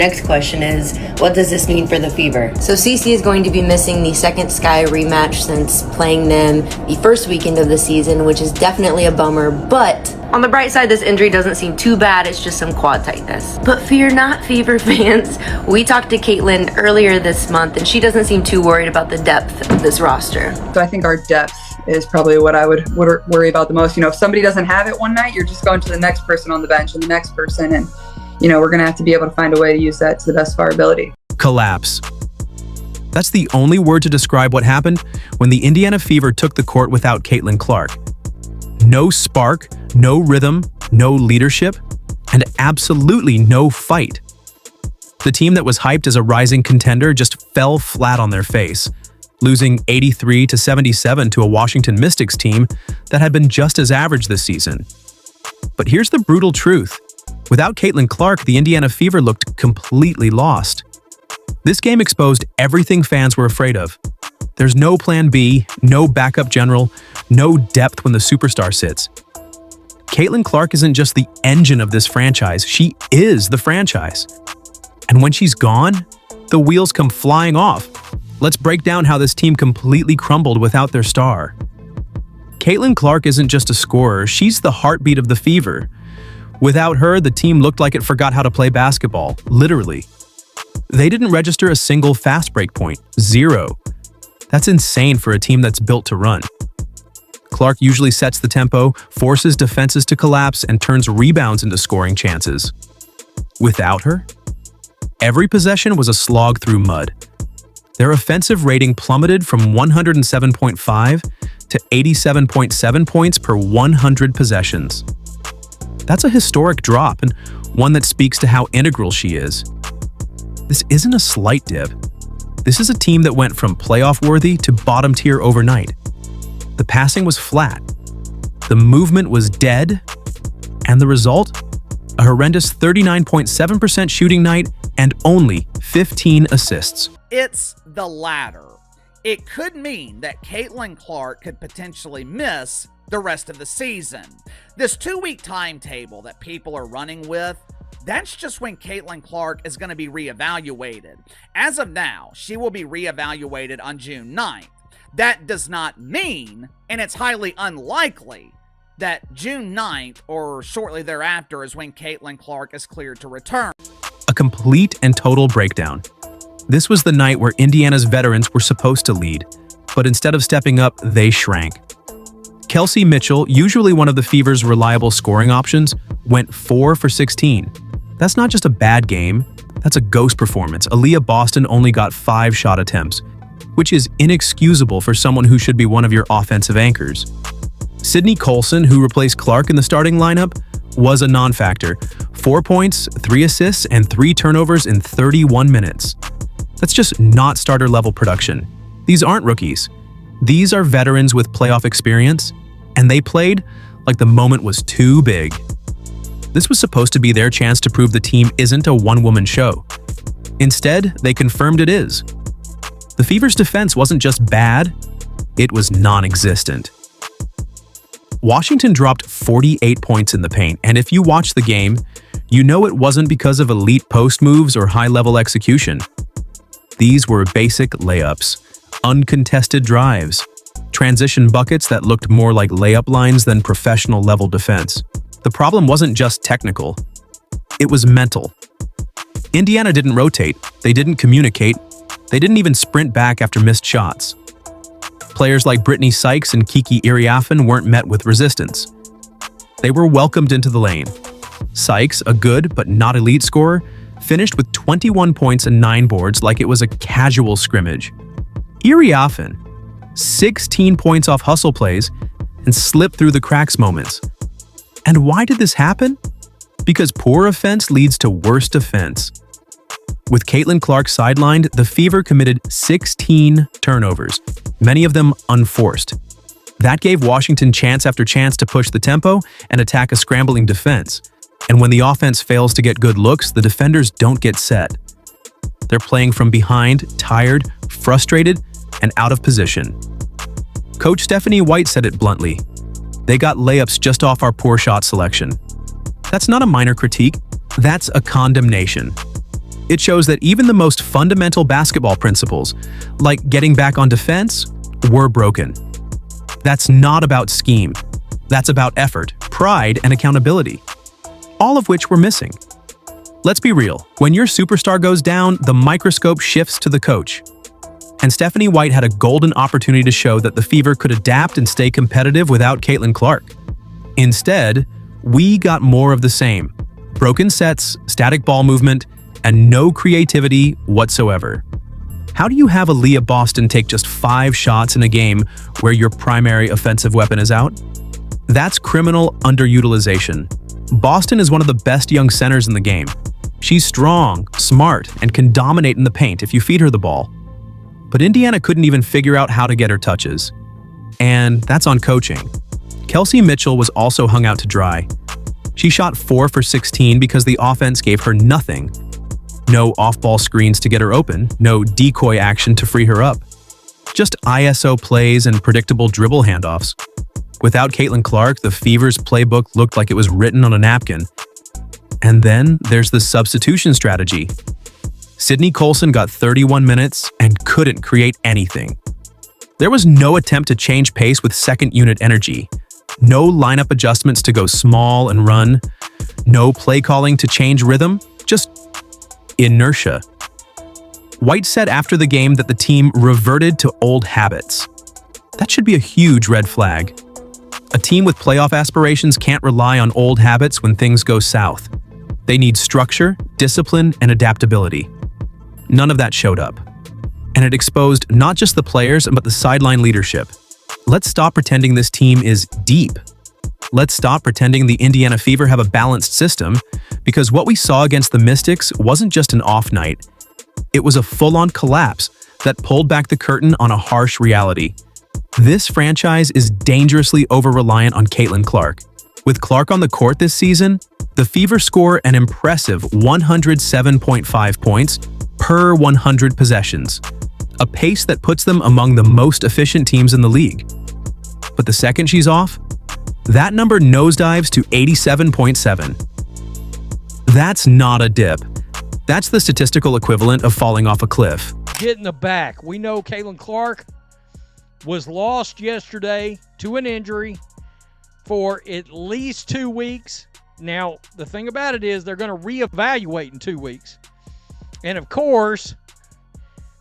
Next question is, what does this mean for the Fever? So Cece is going to be missing the second Sky rematch since playing them the first weekend of the season, which is definitely a bummer, but on the bright side, this injury doesn't seem too bad. It's just some quad tightness. But fear not, Fever fans. We talked to Caitlin earlier this month, and she doesn't seem too worried about the depth of this roster. So I think our depth is probably what I would worry about the most. If somebody doesn't have it one night, you're just going to the next person on the bench and the next person, and we're going to have to be able to find a way to use that to the best of our ability. Collapse. That's the only word to describe what happened when the Indiana Fever took the court without Caitlin Clark. No spark, no rhythm, no leadership, and absolutely no fight. The team that was hyped as a rising contender just fell flat on their face, losing 83-77 to a Washington Mystics team that had been just as average this season. But here's the brutal truth. Without Caitlin Clark, the Indiana Fever looked completely lost. This game exposed everything fans were afraid of. There's no plan B, no backup general, no depth when the superstar sits. Caitlin Clark isn't just the engine of this franchise, she is the franchise. And when she's gone, the wheels come flying off. Let's break down how this team completely crumbled without their star. Caitlin Clark isn't just a scorer, she's the heartbeat of the Fever. Without her, the team looked like it forgot how to play basketball, literally. They didn't register a single fast break point, 0. That's insane for a team that's built to run. Clark usually sets the tempo, forces defenses to collapse, and turns rebounds into scoring chances. Without her, every possession was a slog through mud. Their offensive rating plummeted from 107.5 to 87.7 points per 100 possessions. That's a historic drop, and one that speaks to how integral she is. This isn't a slight dip. This is a team that went from playoff-worthy to bottom tier overnight. The passing was flat, the movement was dead, and the result? A horrendous 39.7% shooting night and only 15 assists. It's the latter. It could mean that Caitlin Clark could potentially miss the rest of the season. This 2-week timetable that people are running with, that's just when Caitlin Clark is going to be reevaluated. As of now, she will be reevaluated on June 9th. That does not mean, and it's highly unlikely, that June 9th or shortly thereafter is when Caitlin Clark is cleared to return. A complete and total breakdown. This was the night where Indiana's veterans were supposed to lead, but instead of stepping up, they shrank. Kelsey Mitchell, usually one of the Fever's reliable scoring options, went 4 for 16. That's not just a bad game, that's a ghost performance. Aaliyah Boston only got 5 shot attempts, which is inexcusable for someone who should be one of your offensive anchors. Sydney Colson, who replaced Clark in the starting lineup, was a non-factor. 4 points, 3 assists, and 3 turnovers in 31 minutes. That's just not starter-level production. These aren't rookies. These are veterans with playoff experience, and they played like the moment was too big. This was supposed to be their chance to prove the team isn't a one-woman show. Instead, they confirmed it is. The Fever's defense wasn't just bad, it was non-existent. Washington dropped 48 points in the paint, and if you watch the game, you know it wasn't because of elite post moves or high-level execution. These were basic layups, uncontested drives, transition buckets that looked more like layup lines than professional-level defense. The problem wasn't just technical, it was mental. Indiana didn't rotate, they didn't communicate, they didn't even sprint back after missed shots. Players like Brittany Sykes and Kiki Iriafen weren't met with resistance. They were welcomed into the lane. Sykes, a good but not elite scorer, finished with 21 points and 9 boards like it was a casual scrimmage. Iriafen, 16 points off hustle plays and slipped through the cracks moments. And why did this happen? Because poor offense leads to worse defense. With Caitlin Clark sidelined, the Fever committed 16 turnovers, many of them unforced. That gave Washington chance after chance to push the tempo and attack a scrambling defense. And when the offense fails to get good looks, the defenders don't get set. They're playing from behind, tired, frustrated, and out of position. Coach Stephanie White said it bluntly. They got layups just off our poor shot selection. That's not a minor critique, that's a condemnation. It shows that even the most fundamental basketball principles, like getting back on defense, were broken. That's not about scheme. That's about effort, pride, and accountability, all of which were missing. Let's be real, when your superstar goes down, the microscope shifts to the coach. And Stephanie White had a golden opportunity to show that the Fever could adapt and stay competitive without Caitlin Clark. Instead, we got more of the same. Broken sets, static ball movement, and no creativity whatsoever. How do you have a Leah Boston take just 5 shots in a game where your primary offensive weapon is out? That's criminal underutilization. Boston is one of the best young centers in the game. She's strong, smart, and can dominate in the paint if you feed her the ball. But Indiana couldn't even figure out how to get her touches. And that's on coaching. Kelsey Mitchell was also hung out to dry. She shot 4 for 16 because the offense gave her nothing. No off-ball screens to get her open, no decoy action to free her up. Just ISO plays and predictable dribble handoffs. Without Caitlin Clark, the Fever's playbook looked like it was written on a napkin. And then there's the substitution strategy. Sydney Colson got 31 minutes and couldn't create anything. There was no attempt to change pace with second-unit energy. No lineup adjustments to go small and run. No play calling to change rhythm. Just inertia. White said after the game that the team reverted to old habits. That should be a huge red flag. A team with playoff aspirations can't rely on old habits when things go south. They need structure, discipline, and adaptability. None of that showed up. And it exposed not just the players, but the sideline leadership. Let's stop pretending this team is deep. Let's stop pretending the Indiana Fever have a balanced system, because what we saw against the Mystics wasn't just an off night. It was a full-on collapse that pulled back the curtain on a harsh reality. This franchise is dangerously over-reliant on Caitlin Clark. With Clark on the court this season, the Fever score an impressive 107.5 points per 100 possessions, a pace that puts them among the most efficient teams in the league. But the second she's off, that number nosedives to 87.7. That's not a dip. That's the statistical equivalent of falling off a cliff. Get in the back. We know Caitlin Clark was lost yesterday to an injury for at least 2 weeks. Now, the thing about it is they're going to reevaluate in 2 weeks. And of course,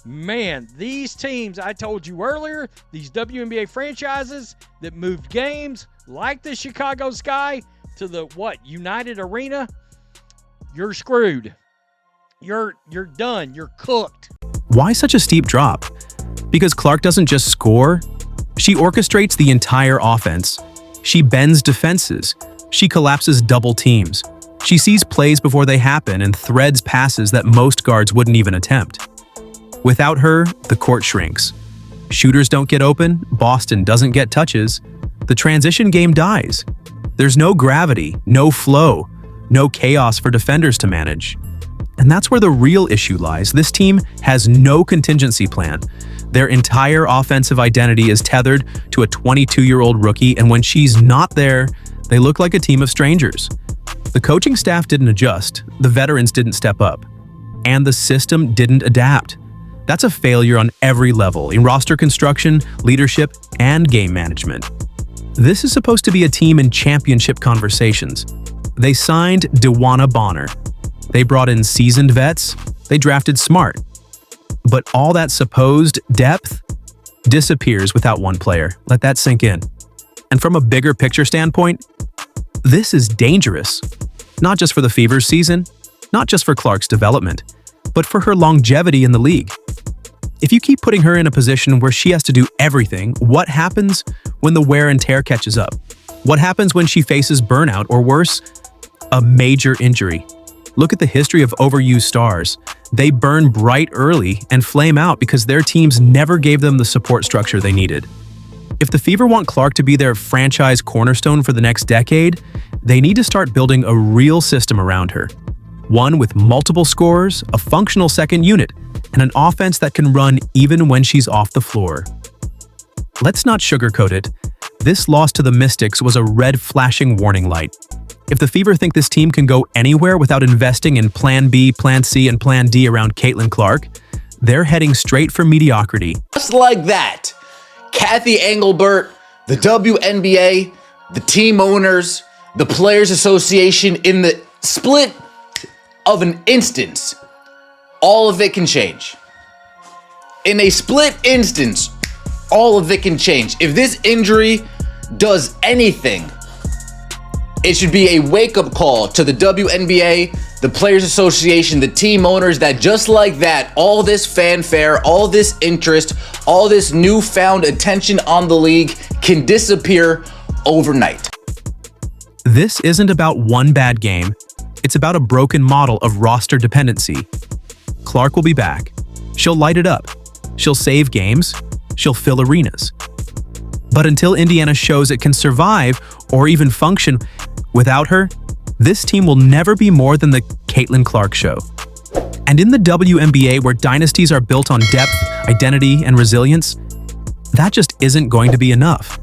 man, these teams, I told you earlier, these WNBA franchises that moved games like the Chicago Sky to the, United Arena, you're screwed. You're done. You're cooked. Why such a steep drop? Because Clark doesn't just score, she orchestrates the entire offense. She bends defenses. She collapses double teams. She sees plays before they happen and threads passes that most guards wouldn't even attempt. Without her, the court shrinks. Shooters don't get open, Boston doesn't get touches. The transition game dies. There's no gravity, no flow, no chaos for defenders to manage. And that's where the real issue lies. This team has no contingency plan. Their entire offensive identity is tethered to a 22-year-old rookie, and when she's not there, they look like a team of strangers. The coaching staff didn't adjust, the veterans didn't step up, and the system didn't adapt. That's a failure on every level, in roster construction, leadership, and game management. This is supposed to be a team in championship conversations. They signed DeWanna Bonner. They brought in seasoned vets. They drafted smart. But all that supposed depth disappears without one player. Let that sink in. And from a bigger picture standpoint, this is dangerous. Not just for the Fever's season, not just for Clark's development, but for her longevity in the league. If you keep putting her in a position where she has to do everything, what happens when the wear and tear catches up? What happens when she faces burnout or worse, a major injury? Look at the history of overused stars. They burn bright early and flame out because their teams never gave them the support structure they needed. If the Fever want Clark to be their franchise cornerstone for the next decade, they need to start building a real system around her. One with multiple scorers, a functional second unit, and an offense that can run even when she's off the floor. Let's not sugarcoat it. This loss to the Mystics was a red flashing warning light. If the Fever think this team can go anywhere without investing in Plan B, Plan C, and Plan D around Caitlin Clark, they're heading straight for mediocrity. Just like that, Kathy Engelbert, the WNBA, the team owners, the Players Association, in the split of an instance, all of it can change. In a split instance, all of it can change. If this injury does anything, it should be a wake-up call to the WNBA, the Players Association, the team owners, that just like that, all this fanfare, all this interest, all this newfound attention on the league can disappear overnight. This isn't about one bad game. It's about a broken model of roster dependency. Clark will be back. She'll light it up. She'll save games. She'll fill arenas. But until Indiana shows it can survive or even function without her, this team will never be more than the Caitlin Clark show. And in the WNBA, where dynasties are built on depth, identity, and resilience, that just isn't going to be enough.